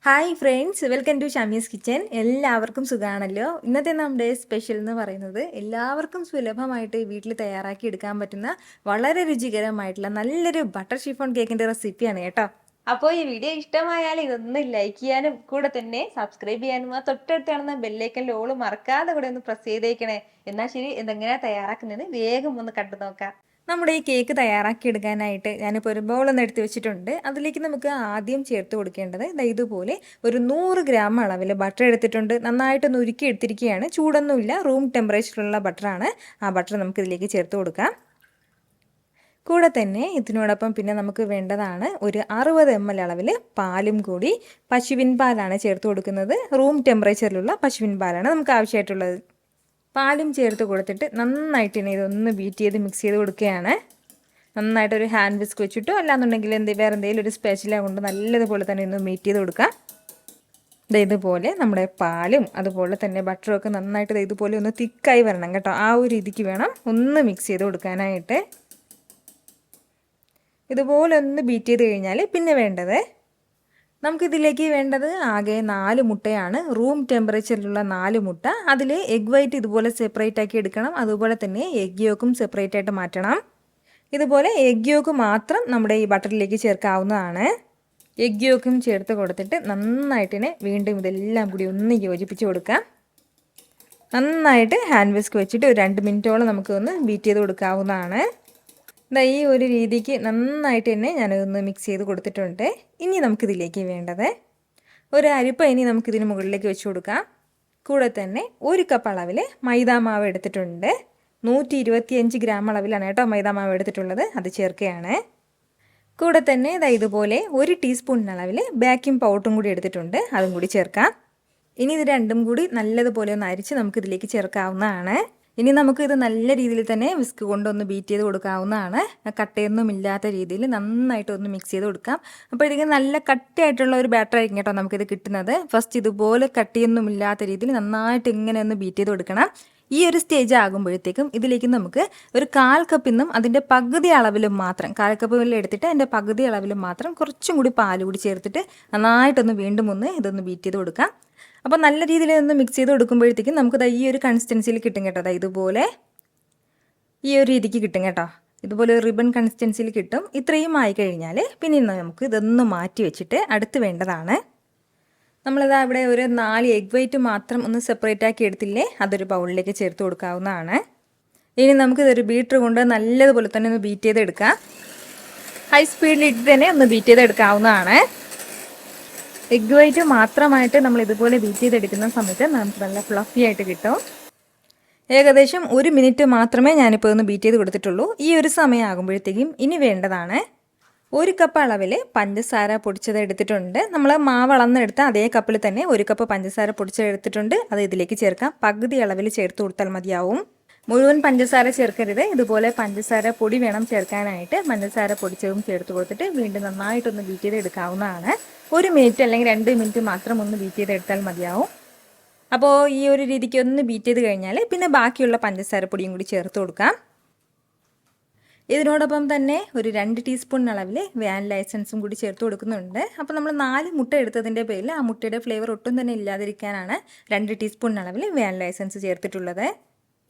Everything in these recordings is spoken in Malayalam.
Hi friends, welcome to Shami's kitchen. എല്ലാവർക്കും സുഖമാണല്ലോ. ഇന്നത്തെ നമ്മുടെ സ്പെഷ്യൽ എന്ന് പറയുന്നത് എല്ലാവർക്കും സുലഭമായിട്ട് വീട്ടിൽ തയ്യാറാക്കി എടുക്കാൻ പറ്റുന്ന വളരെ രുചികരമായിട്ടുള്ള നല്ലൊരു ബട്ടർ ഷിഫോൺ കേക്കിൻ്റെ റെസിപ്പിയാണ് കേട്ടോ. അപ്പോൾ ഈ വീഡിയോ ഇഷ്ടമായാൽ ഇതൊന്ന് ലൈക്ക് ചെയ്യാനും കൂടെ തന്നെ സബ്സ്ക്രൈബ് ചെയ്യാനും ആ തൊട്ടടുത്ത് കാണുന്ന ബെല്ലൈക്കൻ്റെ ഓള് മറക്കാതെ കൂടെ ഒന്ന് പ്രസ് ചെയ്തേക്കണേ. എന്നാൽ ശരി, ഇതെങ്ങനെയാണ് തയ്യാറാക്കുന്നത് വേഗം ഒന്ന് കണ്ടു നോക്കാം. നമ്മുടെ ഈ കേക്ക് തയ്യാറാക്കിയെടുക്കാനായിട്ട് ഞാനിപ്പോൾ ഒരു ബൗളൊന്ന് എടുത്ത് വെച്ചിട്ടുണ്ട്. അതിലേക്ക് നമുക്ക് ആദ്യം ചേർത്ത് കൊടുക്കേണ്ടത് ഇതുപോലെ ഒരു 100 ഗ്രാം അളവിൽ ബട്ടർ എടുത്തിട്ടുണ്ട്. നന്നായിട്ടൊന്ന് ഉരുക്കി എടുത്തിരിക്കുകയാണ്. ചൂടൊന്നുമില്ല, റൂം ടെമ്പറേച്ചറിലുള്ള ബട്ടറാണ്. ആ ബട്ടർ നമുക്ക് ഇതിലേക്ക് ചേർത്ത് കൊടുക്കാം. കൂടെ തന്നെ ഇതിനോടൊപ്പം പിന്നെ നമുക്ക് വേണ്ടതാണ് ഒരു 60 ml അളവിൽ പാലും കൂടി. പശുവിൻ പാലാണ് ചേർത്ത് കൊടുക്കുന്നത്. റൂം ടെമ്പറേച്ചറിലുള്ള പശുവിൻ പാലാണ് നമുക്ക് ആവശ്യമായിട്ടുള്ളത്. പാലും ചേർത്ത് കൊടുത്തിട്ട് നന്നായിട്ട് ഇനി ഇതൊന്ന് ബീറ്റ് ചെയ്ത് മിക്സ് ചെയ്ത് കൊടുക്കുകയാണ്. നന്നായിട്ടൊരു ഹാൻഡ് വിസ്ക് വെച്ചിട്ടോ അല്ലാന്നുണ്ടെങ്കിൽ വേറെ എന്തെങ്കിലും ഒരു സ്പെഷ്യല കൊണ്ട് നല്ലതുപോലെ തന്നെ ഒന്ന് ബീറ്റ് ചെയ്ത് കൊടുക്കാം. ഇതുപോലെ നമ്മുടെ പാലും അതുപോലെ തന്നെ ബട്ടറും ഒക്കെ നന്നായിട്ട് ഇതുപോലെ ഒന്ന് തിക്കായി വരണം കേട്ടോ. ആ ഒരു രീതിക്ക് വേണം ഒന്ന് മിക്സ് ചെയ്ത് കൊടുക്കാനായിട്ട്. ഇതുപോലെ ഒന്ന് ബീറ്റ് ചെയ്ത് കഴിഞ്ഞാൽ പിന്നെ വേണ്ടത് നമുക്കിതിലേക്ക് വേണ്ടത് ആകെ 4 മുട്ടയാണ്. റൂം ടെമ്പറേച്ചറിലുള്ള 4 മുട്ട. അതിൽ എഗ് വൈറ്റ് ഇതുപോലെ സെപ്പറേറ്റ് ആക്കി എടുക്കണം. അതുപോലെ തന്നെ എഗ് യോക്കും സെപ്പറേറ്റ് ആയിട്ട് മാറ്റണം. ഇതുപോലെ എഗ് യോക്ക് മാത്രം നമ്മുടെ ഈ ബട്ടറിലേക്ക് ചേർക്കാവുന്നതാണ്. എഗ് യോക്കും ചേർത്ത് കൊടുത്തിട്ട് നന്നായിട്ടിനെ വീണ്ടും ഇതെല്ലാം കൂടി ഒന്ന് യോജിപ്പിച്ച് കൊടുക്കാം. നന്നായിട്ട് ഹാൻഡ് വിസ്ക് വെച്ചിട്ട് ഒരു 2 മിനിറ്റോളം നമുക്ക് ഒന്ന് ബീറ്റ് ചെയ്ത് കൊടുക്കാവുന്നതാണ്. ഈ ഒരു രീതിക്ക് നന്നായിട്ട് തന്നെ ഞാനതൊന്ന് മിക്സ് ചെയ്ത് കൊടുത്തിട്ടുണ്ട്. ഇനി നമുക്കിതിലേക്ക് വേണ്ടത് ഒരു അരിപ്പ ഇനി നമുക്കിതിന് മുകളിലേക്ക് വെച്ച് കൊടുക്കാം. കൂടെ തന്നെ 1 കപ്പ് അളവിൽ മൈദാമാവ് എടുത്തിട്ടുണ്ട്. 125 ഗ്രാം അളവിലാണ് കേട്ടോ മൈദാമാവ് എടുത്തിട്ടുള്ളത്. അത് ചേർക്കുകയാണ്. കൂടെ തന്നെ ഇതുപോലെ 1 ടീസ്പൂൺ അളവിൽ ബേക്കിംഗ് പൗഡറും കൂടി എടുത്തിട്ടുണ്ട്. അതും കൂടി ചേർക്കാം. ഇനി ഇത് രണ്ടും കൂടി നല്ലതുപോലെ ഒന്ന് അരിച്ച് നമുക്കിതിലേക്ക് ചേർക്കാവുന്നതാണ്. ഇനി നമുക്കിത് നല്ല രീതിയിൽ തന്നെ വിസ്ക് കൊണ്ടൊന്ന് ബീറ്റ് ചെയ്ത് കൊടുക്കാവുന്നതാണ്. കട്ടയൊന്നും ഇല്ലാത്ത രീതിയിൽ നന്നായിട്ടൊന്ന് മിക്സ് ചെയ്ത് കൊടുക്കാം. അപ്പോൾ ഇതിന് നല്ല കട്ടിയായിട്ടുള്ള ഒരു ബാറ്റർ ആയിരിക്കും കേട്ടോ നമുക്കിത് കിട്ടുന്നത്. ഫസ്റ്റ് ഇതുപോലെ കട്ടിയൊന്നും ഇല്ലാത്ത രീതിയിൽ നന്നായിട്ട് ഇങ്ങനെ ഒന്ന് ബീറ്റ് ചെയ്ത് കൊടുക്കണം. ഈ ഒരു സ്റ്റേജ് ആകുമ്പോഴത്തേക്കും ഇതിലേക്ക് നമുക്ക് ഒരു 1/4 കപ്പിന്നും അതിൻ്റെ പകുതി അളവിലും മാത്രം 1/4 കപ്പ് വെള്ളം എടുത്തിട്ട് അതിൻ്റെ പകുതി അളവിലും മാത്രം കുറച്ചും കൂടി പാൽ കൂടി ചേർത്തിട്ട് നന്നായിട്ടൊന്ന് വീണ്ടും ഒന്ന് ഇതൊന്ന് ബീറ്റ് ചെയ്ത് കൊടുക്കാം. അപ്പോൾ നല്ല രീതിയിൽ ഒന്ന് മിക്സ് ചെയ്ത് കൊടുക്കുമ്പോഴത്തേക്കും നമുക്ക് ഈ ഒരു കൺസിസ്റ്റൻസിയിൽ കിട്ടും കേട്ടോ. ഇതുപോലെ ഈ ഒരു രീതിക്ക് കിട്ടും കേട്ടോ. ഇതുപോലെ ഒരു റിബൺ കൺസിസ്റ്റൻസിയിൽ കിട്ടും. ഇത്രയും ആയി കഴിഞ്ഞാൽ പിന്നെ നമുക്ക് ഇതൊന്ന് മാറ്റി വെച്ചിട്ട് അടുത്ത് വേണ്ടതാണ് ഇവിടെ ഒരു 4 എഗ് വൈറ്റ് മാത്രം ഒന്ന് സെപ്പറേറ്റ് ആക്കി എടുത്തില്ലേ, അതൊരു ബൗളിലേക്ക് ചേർത്ത് കൊടുക്കാവുന്നതാണ്. ഇനി നമുക്കിതൊരു ബീറ്റർ കൊണ്ട് നല്ലതുപോലെ തന്നെ ഒന്ന് ബീറ്റ് ചെയ്തെടുക്കാം. ഹൈ സ്പീഡിലിട്ട് തന്നെ ഒന്ന് ബീറ്റ് ചെയ്തെടുക്കാവുന്നതാണ്. എഗ് വൈറ്റ് മാത്രമായിട്ട് നമ്മൾ ഇതുപോലെ ബീറ്റ് ചെയ്തെടുക്കുന്ന സമയത്ത് നമുക്ക് നല്ല ഫ്ലഫി ആയിട്ട് കിട്ടും. ഏകദേശം 1 മിനിറ്റ് മാത്രമേ ഞാനിപ്പോൾ ഒന്ന് ബീറ്റ് ചെയ്ത് കൊടുത്തിട്ടുള്ളൂ. ഈ ഒരു സമയം ആകുമ്പോഴത്തേക്കും ഇനി വേണ്ടതാണ് 1 കപ്പ് അളവിൽ പഞ്ചസാര പൊടിച്ചത് എടുത്തിട്ടുണ്ട്. നമ്മൾ മാവ് അളന്നെടുത്ത അതേ കപ്പിൽ തന്നെ 1 കപ്പ് പഞ്ചസാര പൊടിച്ചത് എടുത്തിട്ടുണ്ട്. അത് ഇതിലേക്ക് ചേർക്കാം. പകുതി അളവിൽ ചേർത്ത് കൊടുത്താൽ മതിയാവും. മുഴുവൻ പഞ്ചസാര ചേർക്കരുത്. ഇതുപോലെ പഞ്ചസാര പൊടി വേണം ചേർക്കാനായിട്ട്. പഞ്ചസാര പൊടിച്ചതും ചേർത്ത് കൊടുത്തിട്ട് വീണ്ടും നന്നായിട്ടൊന്ന് ബീറ്റ് ചെയ്ത് എടുക്കാവുന്നതാണ്. 1 മിനിറ്റ് അല്ലെങ്കിൽ 2 മിനിറ്റ് മാത്രം ഒന്ന് ബീറ്റ് ചെയ്തെടുത്താൽ മതിയാവും. അപ്പോൾ ഈ ഒരു രീതിക്ക് ഒന്ന് ബീറ്റ് ചെയ്ത് കഴിഞ്ഞാൽ പിന്നെ ബാക്കിയുള്ള പഞ്ചസാര പൊടിയും കൂടി ചേർത്ത് കൊടുക്കാം. ഇതിനോടൊപ്പം തന്നെ ഒരു 2 ടീസ്പൂൺ അളവിൽ വാനില എസൻസും കൂടി ചേർത്ത് കൊടുക്കുന്നുണ്ട്. അപ്പോൾ നമ്മൾ 4 മുട്ട എടുത്തതിൻ്റെ പേരിൽ ആ മുട്ടയുടെ ഫ്ലേവർ ഒട്ടും തന്നെ ഇല്ലാതിരിക്കാനാണ് 2 ടീസ്പൂൺ അളവിൽ വാനില എസൻസ് ചേർത്തിട്ടുള്ളത്.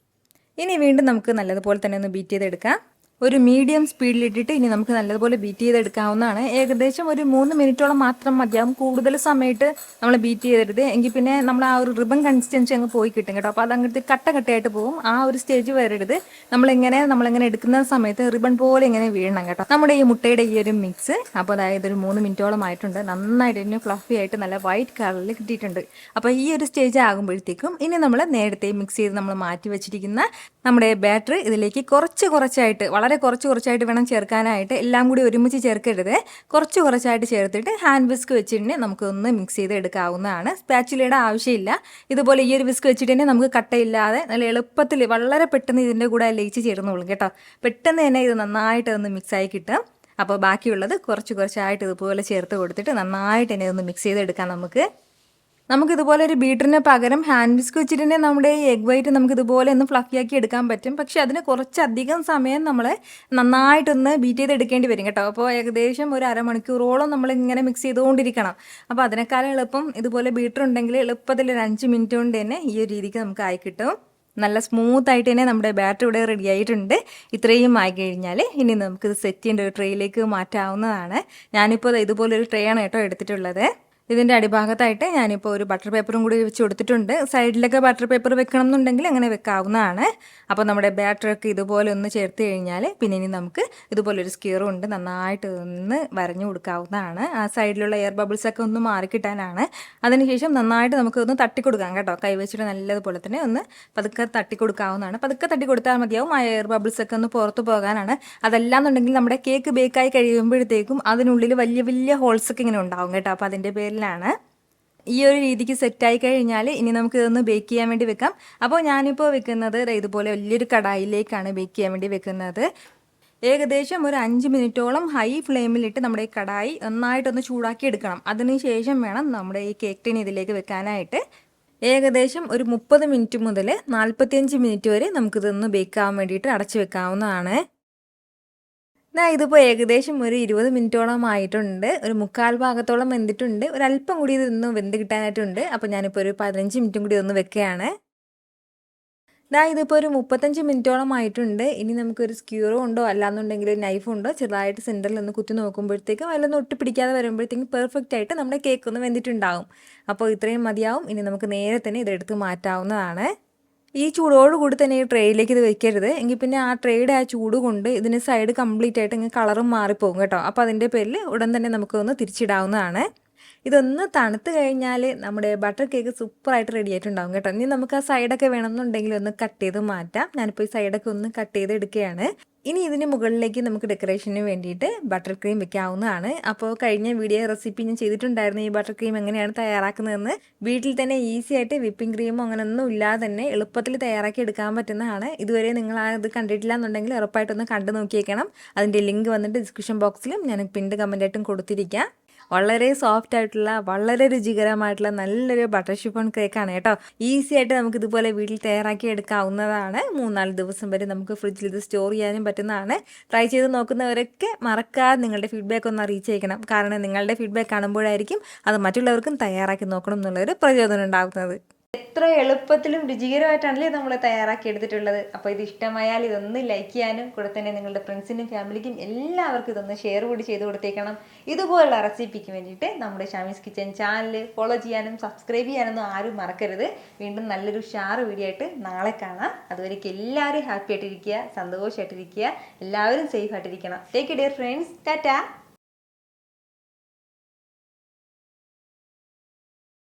ഇനി വീണ്ടും നമുക്ക് നല്ലതുപോലെ തന്നെ ഒന്ന് ബീറ്റ് ചെയ്തെടുക്കാം. ഒരു മീഡിയം സ്പീഡിലിട്ടിട്ട് ഇനി നമുക്ക് നല്ലതുപോലെ ബീറ്റ് ചെയ്തെടുക്കാവുന്നതാണ്. ഏകദേശം ഒരു 3 മിനിറ്റോളം മാത്രം മതിയാവും. കൂടുതൽ സമയത്ത് നമ്മൾ ബീറ്റ് ചെയ്തരുത്. എങ്കിൽ പിന്നെ നമ്മൾ ആ ഒരു റിബൺ കൺസിസ്റ്റൻസി അങ്ങ് പോയി കിട്ടും കേട്ടോ. അപ്പോൾ അതങ്ങനത്തെ കട്ടയായിട്ട് പോകും. ആ ഒരു സ്റ്റേജ് വരരുത്. നമ്മളിങ്ങനെ എടുക്കുന്ന സമയത്ത് റിബൺ പോലെ ഇങ്ങനെ വീഴണം കേട്ടോ നമ്മുടെ ഈ മുട്ടയുടെ ഈ ഒരു മിക്സ്. അപ്പോൾ അതായത് ഒരു 3 മിനിറ്റോളം ആയിട്ടുണ്ട്. നന്നായിട്ട് ഇനി ഫ്ലഫി ആയിട്ട് നല്ല വൈറ്റ് കളറിൽ കിട്ടിയിട്ടുണ്ട്. അപ്പോൾ ഈ ഒരു സ്റ്റേജ് ആകുമ്പോഴത്തേക്കും ഇനി നമ്മൾ നേരത്തെ മിക്സ് ചെയ്ത് നമ്മൾ മാറ്റി വെച്ചിരിക്കുന്ന നമ്മുടെ ബാറ്റർ ഇതിലേക്ക് കുറച്ചായിട്ട് വളരെ കുറച്ചായിട്ട് വേണം ചേർക്കാനായിട്ട്. എല്ലാം കൂടി ഒരുമിച്ച് ചേർക്കരുത്. കുറച്ചായിട്ട് ചേർത്തിട്ട് ഹാൻഡ് വിസ്ക് വെച്ചിട്ട് നമുക്കൊന്ന് മിക്സ് ചെയ്ത് എടുക്കാവുന്നതാണ്. സ്പാച്ചുലയുടെ ആവശ്യമില്ല. ഇതുപോലെ ഈ ഒരു വിസ്ക് വെച്ചിട്ട് തന്നെ നമുക്ക് കട്ടയില്ലാതെ നല്ല എളുപ്പത്തിൽ വളരെ പെട്ടെന്ന് ഇതിൻ്റെ കൂടെ ലയിച്ച് ചേർന്നോളും കേട്ടോ. പെട്ടെന്ന് തന്നെ ഇത് നന്നായിട്ട് ഒന്ന് മിക്സായി കിട്ടും. അപ്പോൾ ബാക്കിയുള്ളത് കുറച്ചായിട്ട് ഇതുപോലെ ചേർത്ത് കൊടുത്തിട്ട് നന്നായിട്ട് തന്നെ ഒന്ന് മിക്സ് ചെയ്തെടുക്കാം നമുക്ക്. നമുക്കിതുപോലെ ഒരു ബീറ്ററിന് പകരം ഹാൻഡ് വിസ്ക് വെച്ചിട്ടുണ്ടെങ്കിൽ നമ്മുടെ ഈ എഗ് വൈറ്റ് നമുക്കിതുപോലെ ഒന്ന് ഫ്ലഫിയാക്കി എടുക്കാൻ പറ്റും. പക്ഷേ അതിന് കുറച്ചധികം സമയം നമ്മൾ നന്നായിട്ടൊന്ന് ബീറ്റ് ചെയ്തെടുക്കേണ്ടി വരും കേട്ടോ. അപ്പോൾ ഏകദേശം ഒരു അരമണിക്കൂറോളം നമ്മളിങ്ങനെ മിക്സ് ചെയ്തുകൊണ്ടിരിക്കണം. അപ്പോൾ അതിനേക്കാളും എളുപ്പം ഇതുപോലെ ബീറ്റർ ഉണ്ടെങ്കിൽ എളുപ്പത്തിൽ ഒരു 5 മിനിറ്റ് കൊണ്ട് തന്നെ ഈ ഒരു രീതിക്ക് നമുക്ക് ആയി കിട്ടും. നല്ല സ്മൂത്തായിട്ട് തന്നെ നമ്മുടെ ബാറ്റർ ഇവിടെ റെഡി ആയിട്ടുണ്ട്. ഇത്രയും ആയി കഴിഞ്ഞാൽ ഇനി നമുക്കിത് സെറ്റ് ചെയ്യേണ്ട ഒരു ട്രേയിലേക്ക് മാറ്റാവുന്നതാണ്. ഞാനിപ്പോൾ ഇതുപോലൊരു ട്രേ ആണ് കേട്ടോ എടുത്തിട്ടുള്ളത്. ഇതിൻ്റെ അടിഭാഗത്തായിട്ട് ഞാനിപ്പോൾ ഒരു ബട്ടർ പേപ്പറും കൂടി വെച്ച് കൊടുത്തിട്ടുണ്ട്. സൈഡിലൊക്കെ ബട്ടർ പേപ്പർ വെക്കണം എന്നുണ്ടെങ്കിൽ അങ്ങനെ വെക്കാവുന്നതാണ്. അപ്പോൾ നമ്മുടെ ബാറ്ററൊക്കെ ഇതുപോലെ ഒന്ന് ചേർത്ത് കഴിഞ്ഞാൽ പിന്നെ ഇനി നമുക്ക് ഇതുപോലൊരു സ്ക്യൂറും ഉണ്ട്, നന്നായിട്ട് ഒന്ന് വരഞ്ഞു കൊടുക്കാവുന്നതാണ്. ആ സൈഡിലുള്ള എയർ ബബിൾസൊക്കെ ഒന്ന് മാറിക്കിട്ടാനാണ്. അതിനുശേഷം നന്നായിട്ട് നമുക്കൊന്ന് തട്ടിക്കൊടുക്കാം കേട്ടോ. കൈവച്ചിട്ട് നല്ലതുപോലെ തന്നെ ഒന്ന് പതുക്കെ തട്ടിക്കൊടുക്കാവുന്നതാണ്. പതുക്കെ തട്ടി കൊടുത്താൽ മതിയാവും. ആ എയർ ബബിൾസൊക്കെ ഒന്ന് പുറത്ത് പോകാനാണ്. അതല്ലാന്നുണ്ടെങ്കിൽ നമ്മുടെ കേക്ക് ബേക്കായി കഴിയുമ്പോഴത്തേക്കും അതിനുള്ളിൽ വലിയ വലിയ ഹോൾസൊക്കെ ഇങ്ങനെ ഉണ്ടാവും കേട്ടോ. അപ്പോൾ അതിൻ്റെ പേരിലാണ്. ഈ ഒരു രീതിക്ക് സെറ്റായി കഴിഞ്ഞാൽ ഇനി നമുക്ക് ഇതൊന്ന് ബേക്ക് ചെയ്യാൻ വേണ്ടി വെക്കാം. അപ്പോൾ ഞാനിപ്പോൾ വെക്കുന്നത് ഇതുപോലെ വലിയൊരു കടായിലേക്കാണ് ബേക്ക് ചെയ്യാൻ വേണ്ടി വെക്കുന്നത്. ഏകദേശം ഒരു 5 മിനിറ്റോളം ഹൈ ഫ്ലെയിമിലിട്ട് നമ്മുടെ ഈ കടായി നന്നായിട്ടൊന്ന് ചൂടാക്കി എടുക്കണം. അതിനുശേഷം വേണം നമ്മുടെ ഈ കേക്ക് ടിൻ ഇതിലേക്ക് വെക്കാനായിട്ട്. ഏകദേശം ഒരു 30 മിനിറ്റ് മുതൽ 45 മിനിറ്റ് വരെ നമുക്കിതൊന്ന് ബേക്ക് ആവാൻ വേണ്ടിയിട്ട് അടച്ചു വെക്കാവുന്നതാണ്. ഇതിപ്പോൾ ഏകദേശം ഒരു 20 മിനിറ്റോളം ആയിട്ടുണ്ട്. ഒരു 1/4 ഭാഗത്തോളം വെന്തിട്ടുണ്ട്. ഒരല്പം കൂടി ഇതൊന്ന് വെന്ത് കിട്ടാനായിട്ടുണ്ട്. അപ്പോൾ ഞാനിപ്പോൾ ഒരു 15 മിനിറ്റും കൂടി ഒന്ന് വെക്കുകയാണ്. ഇതിപ്പോൾ ഒരു 35 മിനിറ്റോളം ആയിട്ടുണ്ട്. ഇനി നമുക്കൊരു സ്ക്യൂറോ ഉണ്ടോ അല്ലാന്നുണ്ടെങ്കിൽ നൈഫ് ഉണ്ടോ ചെറുതായിട്ട് സെൻറ്ററിൽ ഒന്ന് കുത്തി നോക്കുമ്പോഴത്തേക്കും അതിലൊന്ന് ഒട്ടിപ്പിടിക്കാതെ വരുമ്പോഴത്തേക്കും പെർഫെക്റ്റ് ആയിട്ട് നമ്മുടെ കേക്ക് ഒന്ന് വെന്തിട്ടുണ്ടാവും. അപ്പോൾ ഇത്രയും മതിയാവും. ഇനി നമുക്ക് നേരെ തന്നെ ഇതെടുത്ത് മാറ്റാവുന്നതാണ്. ഈ ചൂടോടുകൂടി തന്നെ ഈ ട്രേയിലേക്ക് ഇത് വെക്കരുത്. എങ്കിൽ പിന്നെ ആ ട്രേയുടെ ആ ചൂട് കൊണ്ട് ഇതിന് സൈഡ് കംപ്ലീറ്റ് ആയിട്ട് ഇങ്ങനെ കളറും മാറിപ്പോകും കേട്ടോ. അപ്പോൾ അതിൻ്റെ പേരിൽ ഉടൻ തന്നെ നമുക്കൊന്ന് തിരിച്ചിടാവുന്നതാണ്. ഇതൊന്ന് തണുത്ത് കഴിഞ്ഞാൽ നമ്മുടെ ബട്ടർ കേക്ക് സൂപ്പറായിട്ട് റെഡി ആയിട്ടുണ്ടാകും കേട്ടോ. ഇനി നമുക്ക് ആ സൈഡൊക്കെ വേണമെന്നുണ്ടെങ്കിൽ ഒന്ന് കട്ട് ചെയ്ത് മാറ്റാം. ഞാനിപ്പോൾ ഈ സൈഡൊക്കെ ഒന്ന് കട്ട് ചെയ്ത് എടുക്കുകയാണ്. ഇനി ഇതിന് മുകളിലേക്ക് നമുക്ക് ഡെക്കറേഷന് വേണ്ടിയിട്ട് ബട്ടർ ക്രീം വെക്കാവുന്നതാണ്. അപ്പോൾ കഴിഞ്ഞ വീഡിയോ റെസിപ്പി ഞാൻ ചെയ്തിട്ടുണ്ടായിരുന്നു ഈ ബട്ടർ ക്രീം എങ്ങനെയാണ് തയ്യാറാക്കുന്നതെന്ന്. വീട്ടിൽ തന്നെ ഈസി ആയിട്ട് വിപ്പിംഗ് ക്രീമോ അങ്ങനെയൊന്നും ഇല്ലാതെ തന്നെ എളുപ്പത്തിൽ തയ്യാറാക്കി എടുക്കാൻ പറ്റുന്നതാണ്. ഇതുവരെ നിങ്ങൾ അത് കണ്ടിട്ടില്ല എന്നുണ്ടെങ്കിൽ ഉറപ്പായിട്ടൊന്ന് കണ്ടു നോക്കിയേക്കണം. അതിൻ്റെ ലിങ്ക് വന്നിട്ട് ഡിസ്ക്രിപ്ഷൻ ബോക്സിലും ഞാൻ പിൻഡ് കമൻറ്റായിട്ടും കൊടുത്തിരിക്കാം. വളരെ സോഫ്റ്റ് ആയിട്ടുള്ള വളരെ രുചികരമായിട്ടുള്ള നല്ലൊരു ബട്ടർ ഷിഫോൺ കേക്കാണ് കേട്ടോ. ഈസി ആയിട്ട് നമുക്ക് ഇതുപോലെ വീട്ടിൽ തയ്യാറാക്കി എടുക്കാവുന്നതാണ്. 3-4 ദിവസം വരെ നമുക്ക് ഫ്രിഡ്ജിൽ ഇത് സ്റ്റോർ ചെയ്യാനും പറ്റുന്നതാണ്. ട്രൈ ചെയ്ത് നോക്കുന്നവരൊക്കെ മറക്കാതെ നിങ്ങളുടെ ഫീഡ്ബാക്ക് ഒന്ന് അറിയിച്ചേക്കണം. കാരണം നിങ്ങളുടെ ഫീഡ്ബാക്ക് കാണുമ്പോഴായിരിക്കും അത് മറ്റുള്ളവർക്കും തയ്യാറാക്കി നോക്കണം എന്നുള്ളൊരു പ്രചോദനം ഉണ്ടാകുന്നത്. എത്ര എളുപ്പത്തിലും രുചികരമായിട്ടാണല്ലേ നമ്മൾ തയ്യാറാക്കി എടുത്തിട്ടുള്ളത്. അപ്പോൾ ഇത് ഇഷ്ടമായാൽ ഇതൊന്ന് ലൈക്ക് ചെയ്യാനും കൂടെ തന്നെ നിങ്ങളുടെ ഫ്രണ്ട്സിനും ഫാമിലിക്കും എല്ലാവർക്കും ഇതൊന്ന് ഷെയർ കൂടി ചെയ്ത് കൊടുത്തേക്കണം. ഇതുപോലുള്ള റെസിപ്പിക്ക് വേണ്ടിയിട്ട് നമ്മുടെ ഷാമീസ് കിച്ചൻ ചാനൽ ഫോളോ ചെയ്യാനും സബ്സ്ക്രൈബ് ചെയ്യാനൊന്നും ആരും മറക്കരുത്. വീണ്ടും നല്ലൊരു ഷാർ വീഡിയോ ആയിട്ട് നാളെ കാണാം. അതുവരേക്കും എല്ലാവരും ഹാപ്പി ആയിട്ടിരിക്കുക, സന്തോഷമായിട്ടിരിക്കുക, എല്ലാവരും സേഫ് ആയിട്ടിരിക്കണം. Take care friends. ടാറ്റാ.